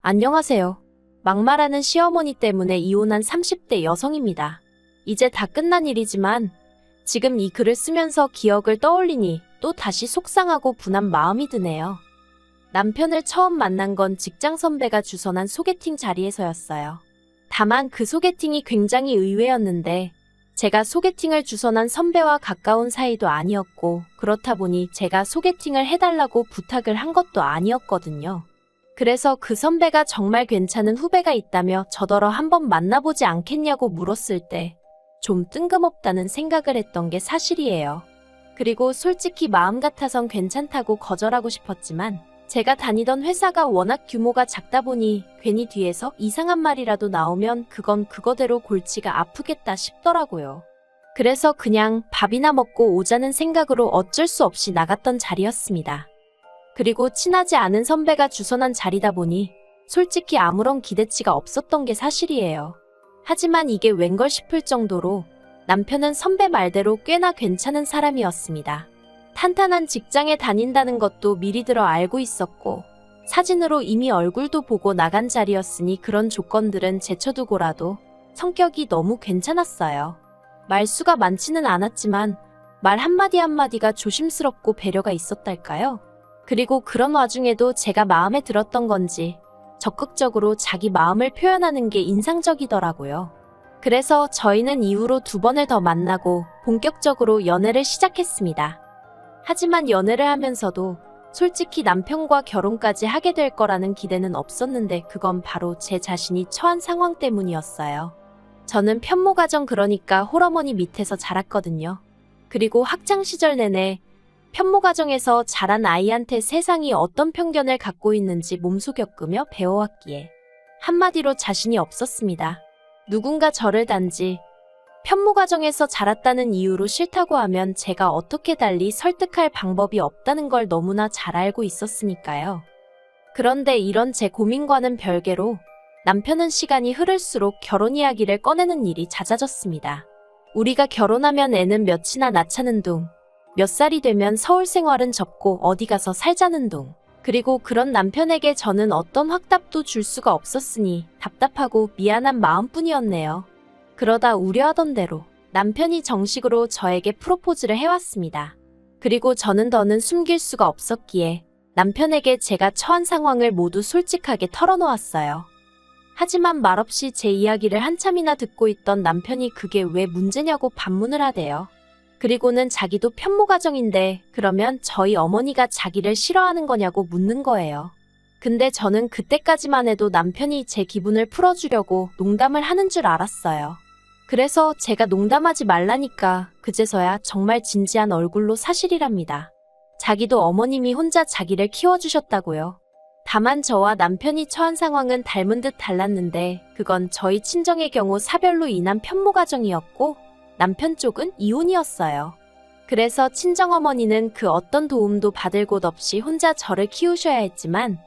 안녕하세요. 막말하는 시어머니 때문에 이혼한 30대 여성입니다. 이제 다 끝난 일이지만 지금 이 글을 쓰면서 기억을 떠올리니 또 다시 속상하고 분한 마음이 드네요. 남편을 처음 만난 건 직장 선배가 주선한 소개팅 자리에서였어요. 다만 그 소개팅이 굉장히 의외였는데 제가 소개팅을 주선한 선배와 가까운 사이도 아니었고 그렇다 보니 제가 소개팅을 해달라고 부탁을 한 것도 아니었거든요. 그래서 그 선배가 정말 괜찮은 후배가 있다며 저더러 한번 만나보지 않겠냐고 물었을 때 좀 뜬금없다는 생각을 했던 게 사실이에요. 그리고 솔직히 마음 같아선 괜찮다고 거절하고 싶었지만 제가 다니던 회사가 워낙 규모가 작다 보니 괜히 뒤에서 이상한 말이라도 나오면 그건 그거대로 골치가 아프겠다 싶더라고요. 그래서 그냥 밥이나 먹고 오자는 생각으로 어쩔 수 없이 나갔던 자리였습니다. 그리고 친하지 않은 선배가 주선한 자리다 보니 솔직히 아무런 기대치가 없었던 게 사실이에요. 하지만 이게 웬걸 싶을 정도로 남편은 선배 말대로 꽤나 괜찮은 사람이었습니다. 탄탄한 직장에 다닌다는 것도 미리 들어 알고 있었고 사진으로 이미 얼굴도 보고 나간 자리였으니 그런 조건들은 제쳐두고라도 성격이 너무 괜찮았어요. 말수가 많지는 않았지만 말 한마디 한마디가 조심스럽고 배려가 있었달까요? 그리고 그런 와중에도 제가 마음에 들었던 건지 적극적으로 자기 마음을 표현하는 게 인상적이더라고요. 그래서 저희는 이후로 2번을 더 만나고 본격적으로 연애를 시작했습니다. 하지만 연애를 하면서도 솔직히 남편과 결혼까지 하게 될 거라는 기대는 없었는데 그건 바로 제 자신이 처한 상황 때문이었어요. 저는 편모가정 그러니까 홀어머니 밑에서 자랐거든요. 그리고 학창시절 내내 편모가정에서 자란 아이한테 세상이 어떤 편견을 갖고 있는지 몸소 겪으며 배워왔기에 한마디로 자신이 없었습니다. 누군가 저를 단지 편모가정에서 자랐다는 이유로 싫다고 하면 제가 어떻게 달리 설득할 방법이 없다는 걸 너무나 잘 알고 있었으니까요. 그런데 이런 제 고민과는 별개로 남편은 시간이 흐를수록 결혼 이야기를 꺼내는 일이 잦아졌습니다. 우리가 결혼하면 애는 몇이나 낳자는 둥, 몇 살이 되면 서울 생활은 접고 어디 가서 살자는 둥. 그리고 그런 남편에게 저는 어떤 확답도 줄 수가 없었으니 답답하고 미안한 마음뿐이었네요. 그러다 우려하던 대로 남편이 정식으로 저에게 프로포즈를 해왔습니다. 그리고 저는 더는 숨길 수가 없었기에 남편에게 제가 처한 상황을 모두 솔직하게 털어놓았어요. 하지만 말없이 제 이야기를 한참이나 듣고 있던 남편이 그게 왜 문제냐고 반문을 하대요. 그리고는 자기도 편모가정인데 그러면 저희 어머니가 자기를 싫어하는 거냐고 묻는 거예요. 근데 저는 그때까지만 해도 남편이 제 기분을 풀어주려고 농담을 하는 줄 알았어요. 그래서 제가 농담하지 말라니까 그제서야 정말 진지한 얼굴로 사실이랍니다. 자기도 어머님이 혼자 자기를 키워주셨다고요. 다만 저와 남편이 처한 상황은 닮은 듯 달랐는데 그건 저희 친정의 경우 사별로 인한 편모가정이었고 남편 쪽은 이혼이었어요. 그래서 친정어머니는 그 어떤 도움도 받을 곳 없이 혼자 저를 키우셔야 했지만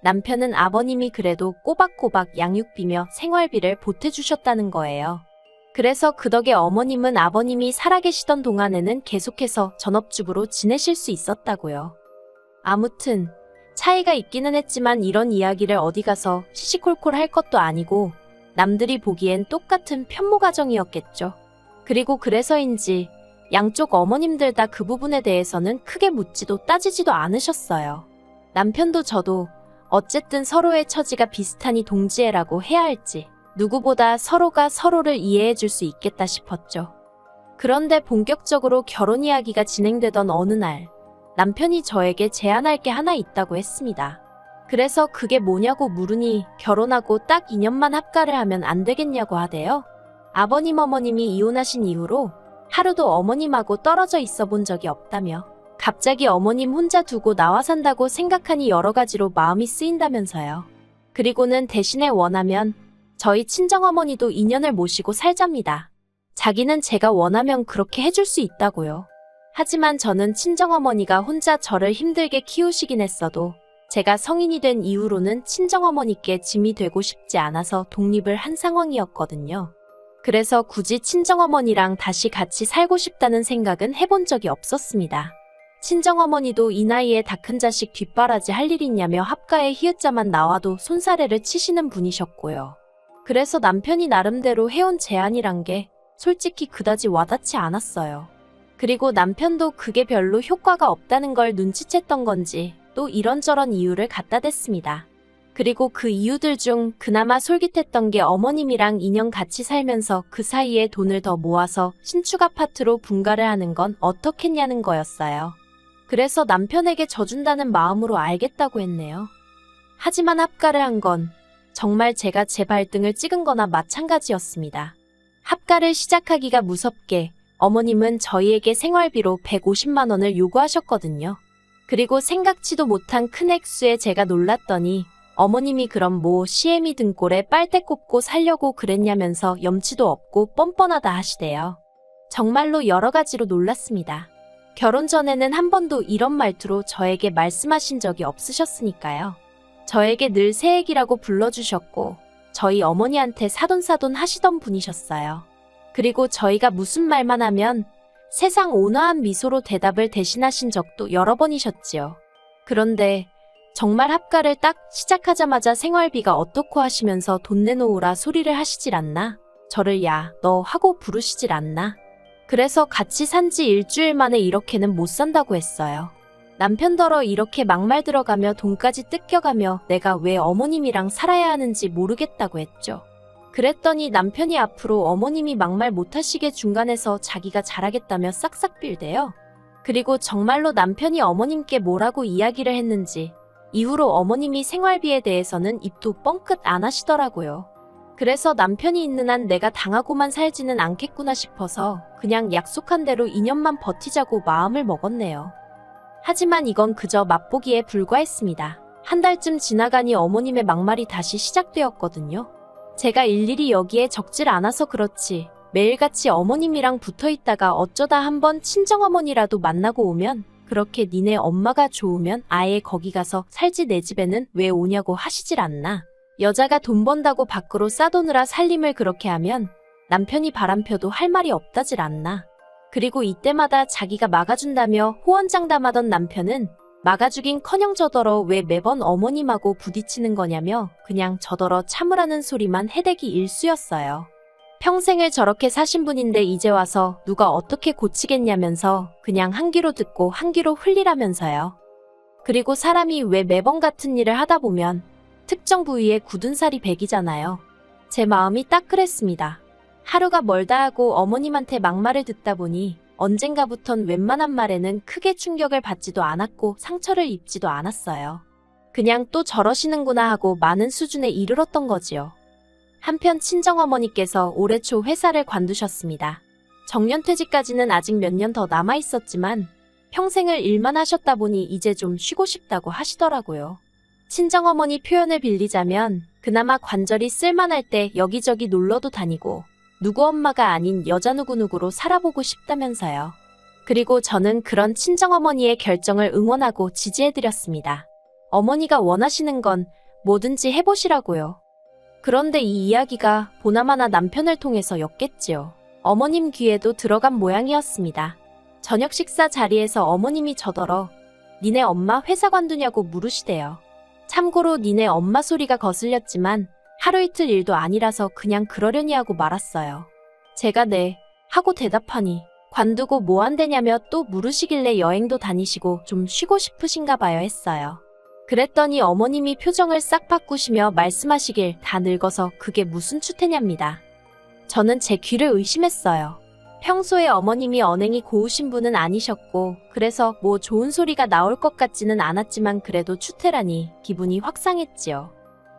남편은 아버님이 그래도 꼬박꼬박 양육비며 생활비를 보태주셨다는 거예요. 그래서 그 덕에 어머님은 아버님이 살아계시던 동안에는 계속해서 전업주부로 지내실 수 있었다고요. 아무튼 차이가 있기는 했지만 이런 이야기를 어디 가서 시시콜콜 할 것도 아니고 남들이 보기엔 똑같은 편모가정이었겠죠. 그리고 그래서인지 양쪽 어머님들 다 그 부분에 대해서는 크게 묻지도 따지지도 않으셨어요. 남편도 저도 어쨌든 서로의 처지가 비슷하니 동지애라고 해야 할지 누구보다 서로가 서로를 이해해 줄 수 있겠다 싶었죠. 그런데 본격적으로 결혼 이야기가 진행되던 어느 날 남편이 저에게 제안할 게 하나 있다고 했습니다. 그래서 그게 뭐냐고 물으니 결혼하고 딱 2년만 합가를 하면 안 되겠냐고 하대요. 아버님 어머님이 이혼하신 이후로 하루도 어머님하고 떨어져 있어 본 적이 없다며 갑자기 어머님 혼자 두고 나와 산다고 생각하니 여러 가지로 마음이 쓰인다면서요. 그리고는 대신에 원하면 저희 친정어머니도 인연을 모시고 살잡니다. 자기는 제가 원하면 그렇게 해줄 수 있다고요. 하지만 저는 친정어머니가 혼자 저를 힘들게 키우시긴 했어도 제가 성인이 된 이후로는 친정어머니께 짐이 되고 싶지 않아서 독립을 한 상황이었거든요. 그래서 굳이 친정어머니랑 다시 같이 살고 싶다는 생각은 해본 적이 없었습니다. 친정어머니도 이 나이에 다 큰 자식 뒷바라지 할 일 있냐며 합가에 히읗자만 나와도 손사래를 치시는 분이셨고요. 그래서 남편이 나름대로 해온 제안이란 게 솔직히 그다지 와닿지 않았어요. 그리고 남편도 그게 별로 효과가 없다는 걸 눈치챘던 건지 또 이런저런 이유를 갖다 댔습니다. 그리고 그 이유들 중 그나마 솔깃했던 게 어머님이랑 2년 같이 살면서 그 사이에 돈을 더 모아서 신축 아파트로 분가를 하는 건 어떻겠냐는 거였어요. 그래서 남편에게 져준다는 마음으로 알겠다고 했네요. 하지만 합가를 한 건 정말 제가 제 발등을 찍은 거나 마찬가지였습니다. 합가를 시작하기가 무섭게 어머님은 저희에게 생활비로 150만 원을 요구하셨거든요. 그리고 생각지도 못한 큰 액수에 제가 놀랐더니 어머님이 그럼 뭐 시애미 등골에 빨대 꼽고 살려고 그랬냐면서 염치도 없고 뻔뻔하다 하시대요. 정말로 여러 가지로 놀랐습니다. 결혼 전에는 한 번도 이런 말투로 저에게 말씀하신 적이 없으셨으니까요. 저에게 늘 새애기라고 불러주셨고 저희 어머니한테 사돈사돈 하시던 분이셨어요. 그리고 저희가 무슨 말만 하면 세상 온화한 미소로 대답을 대신하신 적도 여러 번이셨지요. 그런데 정말 합가를 딱 시작하자마자 생활비가 어떻고 하시면서 돈 내놓으라 소리를 하시질 않나? 저를 야, 너 하고 부르시질 않나? 그래서 같이 산지 일주일 만에 이렇게는 못 산다고 했어요. 남편더러 이렇게 막말 들어가며 돈까지 뜯겨가며 내가 왜 어머님이랑 살아야 하는지 모르겠다고 했죠. 그랬더니 남편이 앞으로 어머님이 막말 못하시게 중간에서 자기가 잘하겠다며 싹싹 빌대요. 그리고 정말로 남편이 어머님께 뭐라고 이야기를 했는지 이후로 어머님이 생활비에 대해서는 입도 뻥끗 안 하시더라고요. 그래서 남편이 있는 한 내가 당하고만 살지는 않겠구나 싶어서 그냥 약속한 대로 2년만 버티자고 마음을 먹었네요. 하지만 이건 그저 맛보기에 불과했습니다. 한 달쯤 지나가니 어머님의 막말이 다시 시작되었거든요. 제가 일일이 여기에 적질 않아서 그렇지 매일같이 어머님이랑 붙어있다가 어쩌다 한번 친정어머니라도 만나고 오면 그렇게 니네 엄마가 좋으면 아예 거기 가서 살지 내 집에는 왜 오냐고 하시질 않나. 여자가 돈 번다고 밖으로 싸도느라 살림을 그렇게 하면 남편이 바람펴도 할 말이 없다질 않나. 그리고 이때마다 자기가 막아준다며 호언장담하던 남편은 막아주긴커녕 저더러 왜 매번 어머님하고 부딪히는 거냐며 그냥 저더러 참으라는 소리만 해대기 일쑤였어요. 평생을 저렇게 사신 분인데 이제 와서 누가 어떻게 고치겠냐면서 그냥 한 귀로 듣고 한 귀로 흘리라면서요. 그리고 사람이 왜 매번 같은 일을 하다 보면 특정 부위에 굳은 살이 배기잖아요. 제 마음이 딱 그랬습니다. 하루가 멀다 하고 어머님한테 막말을 듣다 보니 언젠가부턴 웬만한 말에는 크게 충격을 받지도 않았고 상처를 입지도 않았어요. 그냥 또 저러시는구나 하고 많은 수준에 이르렀던 거지요. 한편 친정어머니께서 올해 초 회사를 관두셨습니다. 정년퇴직까지는 아직 몇 년 더 남아있었지만 평생을 일만 하셨다 보니 이제 좀 쉬고 싶다고 하시더라고요. 친정어머니 표현을 빌리자면 그나마 관절이 쓸만할 때 여기저기 놀러도 다니고 누구 엄마가 아닌 여자 누구누구로 살아보고 싶다면서요. 그리고 저는 그런 친정어머니의 결정을 응원하고 지지해드렸습니다. 어머니가 원하시는 건 뭐든지 해보시라고요. 그런데 이 이야기가 보나마나 남편을 통해서 였겠지요. 어머님 귀에도 들어간 모양이었습니다. 저녁 식사 자리에서 어머님이 저더러 니네 엄마 회사 관두냐고 물으시대요. 참고로 니네 엄마 소리가 거슬렸지만 하루 이틀 일도 아니라서 그냥 그러려니 하고 말았어요. 제가 네 하고 대답하니 관두고 뭐 한대냐며 또 물으시길래 여행도 다니시고 좀 쉬고 싶으신가 봐요 했어요. 그랬더니 어머님이 표정을 싹 바꾸시며 말씀하시길 다 늙어서 그게 무슨 추태냐입니다. 저는 제 귀를 의심했어요. 평소에 어머님이 언행이 고우신 분은 아니셨고 그래서 뭐 좋은 소리가 나올 것 같지는 않았지만 그래도 추태라니 기분이 확 상했지요.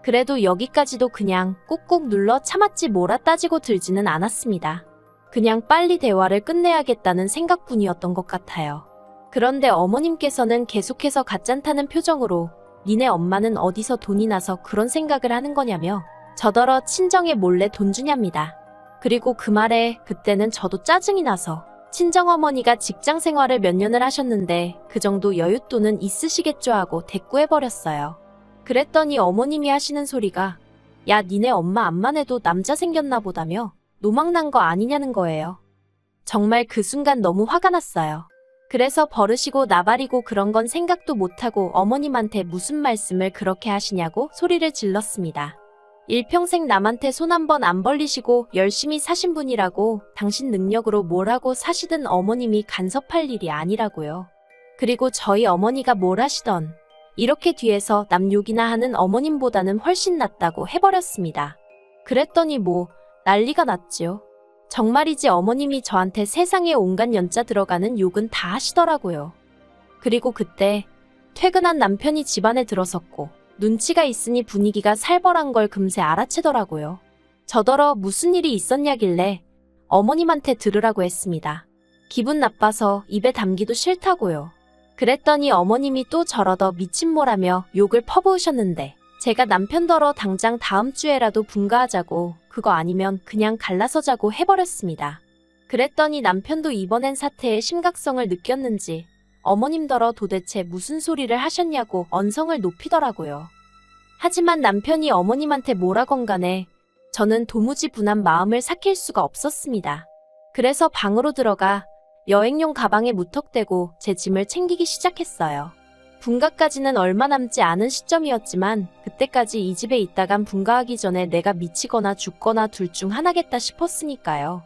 그래도 여기까지도 그냥 꾹꾹 눌러 참았지 뭐라 따지고 들지는 않았습니다. 그냥 빨리 대화를 끝내야겠다는 생각뿐이었던 것 같아요. 그런데 어머님께서는 계속해서 가짠타는 표정으로 니네 엄마는 어디서 돈이 나서 그런 생각을 하는 거냐며 저더러 친정에 몰래 돈 주냐입니다. 그리고 그 말에 그때는 저도 짜증이 나서 친정어머니가 직장 생활을 몇 년을 하셨는데 그 정도 여윳돈은 있으시겠죠 하고 대꾸해버렸어요. 그랬더니 어머님이 하시는 소리가 야 니네 엄마 암만 해도 남자 생겼나 보다며 노망난 거 아니냐는 거예요. 정말 그 순간 너무 화가 났어요. 그래서 버릇이고 나발이고 그런 건 생각도 못하고 어머님한테 무슨 말씀을 그렇게 하시냐고 소리를 질렀습니다. 일평생 남한테 손 한 번 안 벌리시고 열심히 사신 분이라고 당신 능력으로 뭘 하고 사시든 어머님이 간섭할 일이 아니라고요. 그리고 저희 어머니가 뭘 하시던 이렇게 뒤에서 남 욕이나 하는 어머님보다는 훨씬 낫다고 해버렸습니다. 그랬더니 뭐 난리가 났지요. 정말이지 어머님이 저한테 세상에 온갖 연자 들어가는 욕은 다 하시더라고요. 그리고 그때 퇴근한 남편이 집안에 들어섰고 눈치가 있으니 분위기가 살벌한 걸 금세 알아채더라고요. 저더러 무슨 일이 있었냐길래 어머님한테 들으라고 했습니다. 기분 나빠서 입에 담기도 싫다고요. 그랬더니 어머님이 또 저러더 미친모라며 욕을 퍼부으셨는데 제가 남편더러 당장 다음 주에라도 분가하자고 그거 아니면 그냥 갈라서 자고 해버렸습니다. 그랬더니 남편도 이번엔 사태의 심각성을 느꼈는지 어머님더러 도대체 무슨 소리를 하셨냐고 언성을 높이더라고요. 하지만 남편이 어머님한테 뭐라건 간에 저는 도무지 분한 마음을 삭힐 수가 없었습니다. 그래서 방으로 들어가 여행용 가방에 무턱대고 제 짐을 챙기기 시작했어요. 분가까지는 얼마 남지 않은 시점이었지만 그때까지 이 집에 있다간 분가하기 전에 내가 미치거나 죽거나 둘 중 하나겠다 싶었으니까요.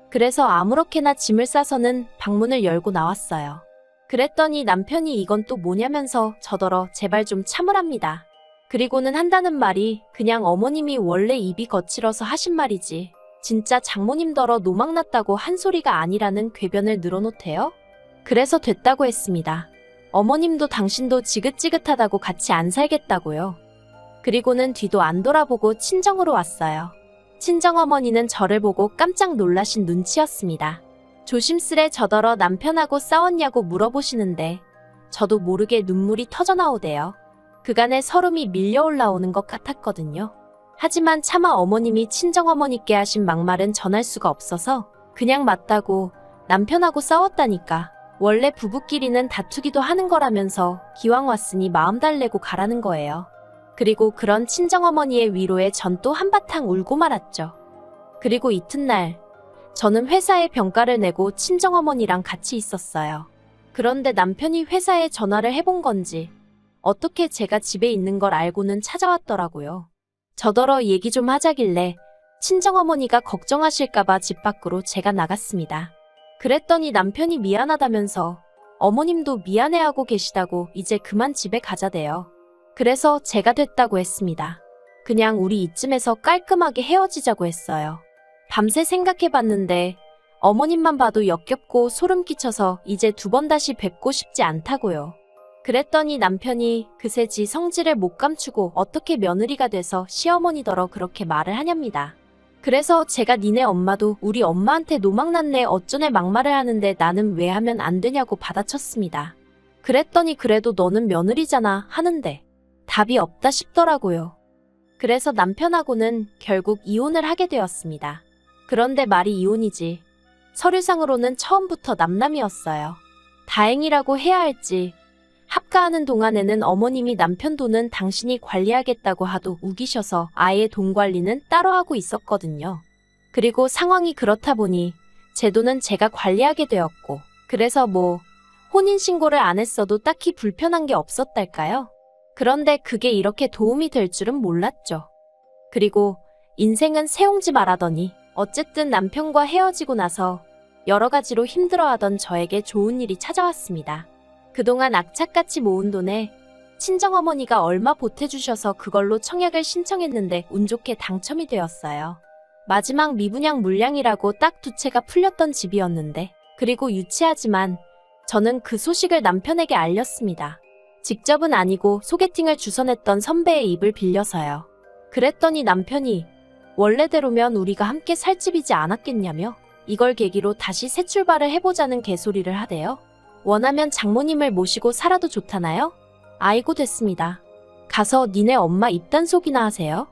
그래서 아무렇게나 짐을 싸서는 방문을 열고 나왔어요. 그랬더니 남편이 이건 또 뭐냐면서 저더러 제발 좀 참으랍니다. 그리고는 한다는 말이 그냥 어머님이 원래 입이 거칠어서 하신 말이지 진짜 장모님더러 노망났다고 한 소리가 아니라는 궤변을 늘어놓대요. 그래서 됐다고 했습니다. 어머님도 당신도 지긋지긋하다고 같이 안 살겠다고요. 그리고는 뒤도 안 돌아보고 친정으로 왔어요. 친정어머니는 저를 보고 깜짝 놀라신 눈치였습니다. 조심스레 저더러 남편하고 싸웠냐고 물어보시는데 저도 모르게 눈물이 터져나오대요. 그간의 서름이 밀려 올라오는 것 같았거든요. 하지만 차마 어머님이 친정어머니께 하신 막말은 전할 수가 없어서 그냥 맞다고 남편하고 싸웠다니까 원래 부부끼리는 다투기도 하는 거라면서 기왕 왔으니 마음 달래고 가라는 거예요. 그리고 그런 친정어머니의 위로에 전 또 한바탕 울고 말았죠. 그리고 이튿날 저는 회사에 병가를 내고 친정어머니랑 같이 있었어요. 그런데 남편이 회사에 전화를 해본 건지 어떻게 제가 집에 있는 걸 알고는 찾아왔더라고요. 저더러 얘기 좀 하자길래 친정어머니가 걱정하실까봐 집 밖으로 제가 나갔습니다. 그랬더니 남편이 미안하다면서 어머님도 미안해하고 계시다고 이제 그만 집에 가자대요. 그래서 제가 됐다고 했습니다. 그냥 우리 이쯤에서 깔끔하게 헤어지자고 했어요. 밤새 생각해봤는데 어머님만 봐도 역겹고 소름 끼쳐서 이제 두 번 다시 뵙고 싶지 않다고요. 그랬더니 남편이 그새 지 성질을 못 감추고 어떻게 며느리가 돼서 시어머니더러 그렇게 말을 하냐입니다. 그래서 제가 니네 엄마도 우리 엄마한테 노망났네 어쩌네 막말을 하는데 나는 왜 하면 안 되냐고 받아쳤습니다. 그랬더니 그래도 너는 며느리잖아 하는데 답이 없다 싶더라고요. 그래서 남편하고는 결국 이혼을 하게 되었습니다. 그런데 말이 이혼이지 서류상으로는 처음부터 남남이었어요. 다행이라고 해야 할지 합가하는 동안에는 어머님이 남편 돈은 당신이 관리하겠다고 하도 우기셔서 아예 돈 관리는 따로 하고 있었거든요. 그리고 상황이 그렇다 보니 제 돈은 제가 관리하게 되었고 그래서 뭐 혼인신고를 안 했어도 딱히 불편한 게 없었달까요? 그런데 그게 이렇게 도움이 될 줄은 몰랐죠. 그리고 인생은 새옹지 말하더니 어쨌든 남편과 헤어지고 나서 여러 가지로 힘들어하던 저에게 좋은 일이 찾아왔습니다. 그동안 악착같이 모은 돈에 친정어머니가 얼마 보태주셔서 그걸로 청약을 신청했는데 운 좋게 당첨이 되었어요. 마지막 미분양 물량이라고 딱 두 채가 풀렸던 집이었는데 그리고 유치하지만 저는 그 소식을 남편에게 알렸습니다. 직접은 아니고 소개팅을 주선했던 선배의 입을 빌려서요. 그랬더니 남편이 원래대로면 우리가 함께 살 집이지 않았겠냐며 이걸 계기로 다시 새 출발을 해보자는 개소리를 하대요. 원하면 장모님을 모시고 살아도 좋다나요? 아이고 됐습니다. 가서 니네 엄마 입단속이나 하세요.